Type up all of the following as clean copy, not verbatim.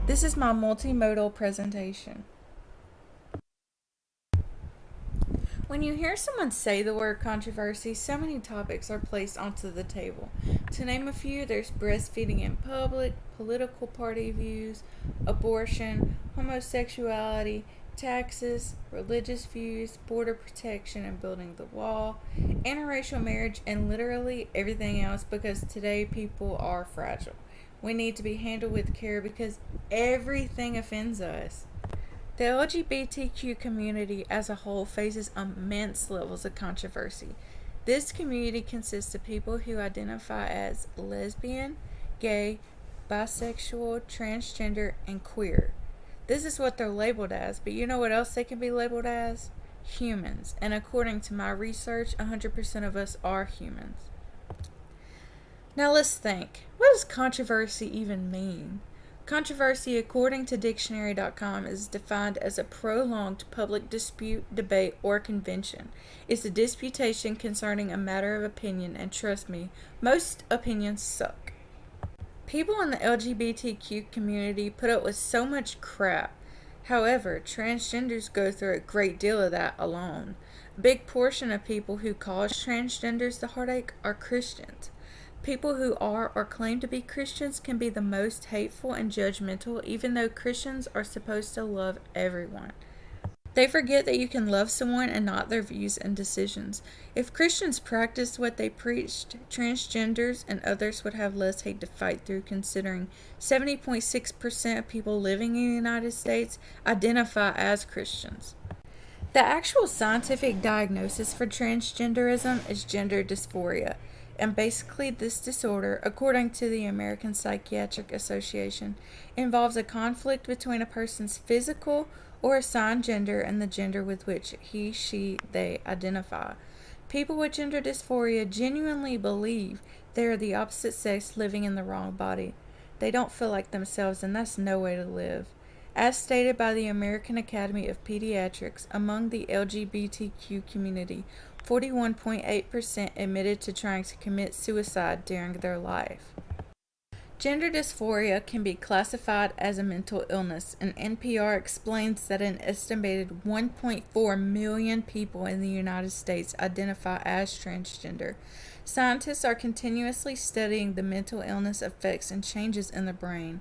This is my multimodal presentation. When you hear someone say the word controversy, so many topics are placed onto the table. To name a few, there's breastfeeding in public, political party views, abortion, homosexuality, taxes, religious views, border protection and building the wall, interracial marriage, and literally everything else because today people are fragile. We need to be handled with care because everything offends us. The LGBTQ community as a whole faces immense levels of controversy. This community consists of people who identify as lesbian, gay, bisexual, transgender, and queer. This is what they're labeled as, but you know what else they can be labeled as? Humans. And according to my research, 100% of us are humans. Now let's think. What does controversy even mean? Controversy, according to dictionary.com, is defined as a prolonged public dispute, debate, or convention. It's a disputation concerning a matter of opinion, and trust me, most opinions suck. People in the LGBTQ community put up with so much crap. However, transgenders go through a great deal of that alone. A big portion of people who cause transgenders the heartache are Christians. People who are or claim to be Christians can be the most hateful and judgmental, even though Christians are supposed to love everyone. They forget that you can love someone and not their views and decisions. If Christians practiced what they preached, transgenders and others would have less hate to fight through, considering 70.6% of people living in the United States identify as Christians. The actual scientific diagnosis for transgenderism is gender dysphoria, and basically this disorder, according to the American Psychiatric Association, involves a conflict between a person's physical or assigned gender and the gender with which he, she, they identify. People with gender dysphoria genuinely believe they are the opposite sex living in the wrong body. They don't feel like themselves, and that's no way to live. As stated by the American Academy of Pediatrics, among the LGBTQ community, 41.8% admitted to trying to commit suicide during their life. Gender dysphoria can be classified as a mental illness, and NPR explains that an estimated 1.4 million people in the United States identify as transgender. Scientists are continuously studying the mental illness effects and changes in the brain.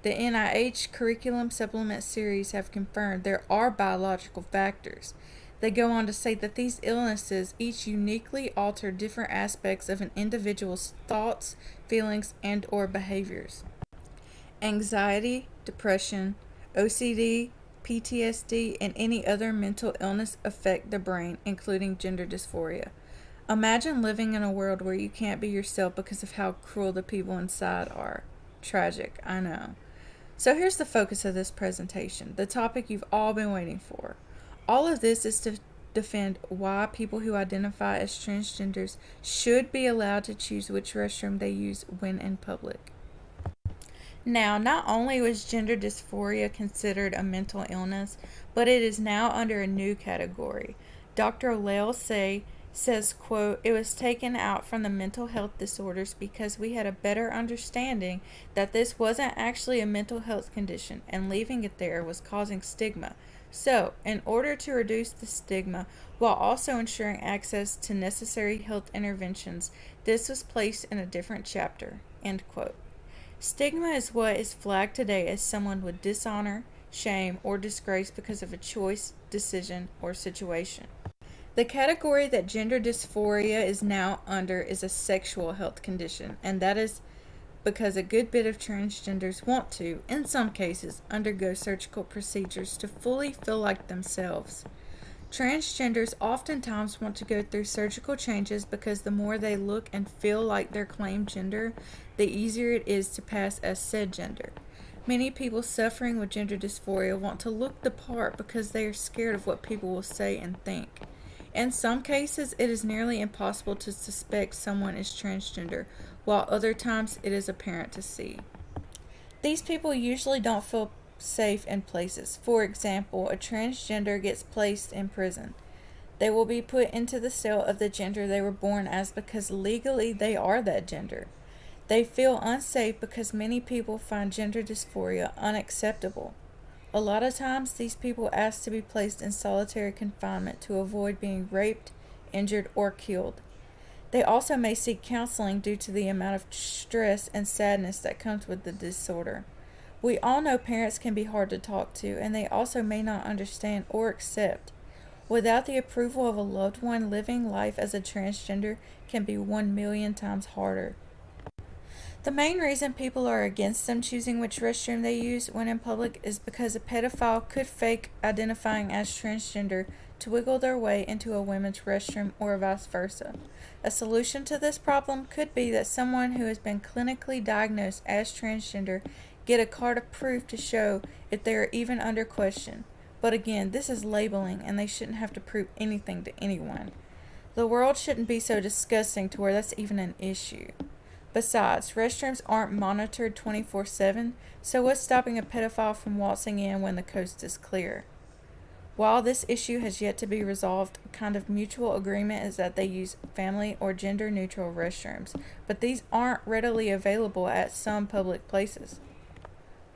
The NIH Curriculum Supplement series have confirmed there are biological factors. They go on to say that these illnesses each uniquely alter different aspects of an individual's thoughts, feelings, and or behaviors. Anxiety, depression, OCD, PTSD, and any other mental illness affect the brain, including gender dysphoria. Imagine living in a world where you can't be yourself because of how cruel the people inside are. Tragic, I know. So here's the focus of this presentation, the topic you've all been waiting for. All of this is to defend why people who identify as transgenders should be allowed to choose which restroom they use when in public. Now, not only was gender dysphoria considered a mental illness, but it is now under a new category. Dr. Lael says, quote, "It was taken out from the mental health disorders because we had a better understanding that this wasn't actually a mental health condition, and leaving it there was causing stigma. So, in order to reduce the stigma while also ensuring access to necessary health interventions, this was placed in a different chapter." End quote. Stigma is what is flagged today as someone with dishonor, shame, or disgrace because of a choice, decision, or situation. The category that gender dysphoria is now under is a sexual health condition, and that is because a good bit of transgenders want to, in some cases, undergo surgical procedures to fully feel like themselves. Transgenders oftentimes want to go through surgical changes because the more they look and feel like their claimed gender, the easier it is to pass as said gender. Many people suffering with gender dysphoria want to look the part because they are scared of what people will say and think. In some cases, it is nearly impossible to suspect someone is transgender, while other times it is apparent to see. These people usually don't feel safe in places. For example, a transgender gets placed in prison. They will be put into the cell of the gender they were born as because legally they are that gender. They feel unsafe because many people find gender dysphoria unacceptable. A lot of times, these people ask to be placed in solitary confinement to avoid being raped, injured, or killed. They also may seek counseling due to the amount of stress and sadness that comes with the disorder. We all know parents can be hard to talk to, and they also may not understand or accept. Without the approval of a loved one, living life as a transgender can be 1 million times harder. The main reason people are against them choosing which restroom they use when in public is because a pedophile could fake identifying as transgender to wiggle their way into a women's restroom or vice versa. A solution to this problem could be that someone who has been clinically diagnosed as transgender get a card of proof to show if they are even under question. But again, this is labeling and they shouldn't have to prove anything to anyone. The world shouldn't be so disgusting to where that's even an issue. Besides, restrooms aren't monitored 24/7, so what's stopping a pedophile from waltzing in when the coast is clear? While this issue has yet to be resolved, a kind of mutual agreement is that they use family or gender neutral restrooms, but these aren't readily available at some public places.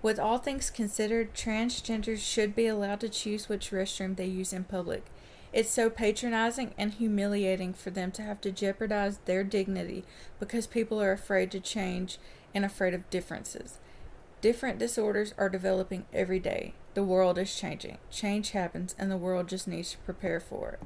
With all things considered, transgenders should be allowed to choose which restroom they use in public. It's so patronizing and humiliating for them to have to jeopardize their dignity because people are afraid to change and afraid of differences. Different disorders are developing every day. The world is changing. Change happens, and the world just needs to prepare for it.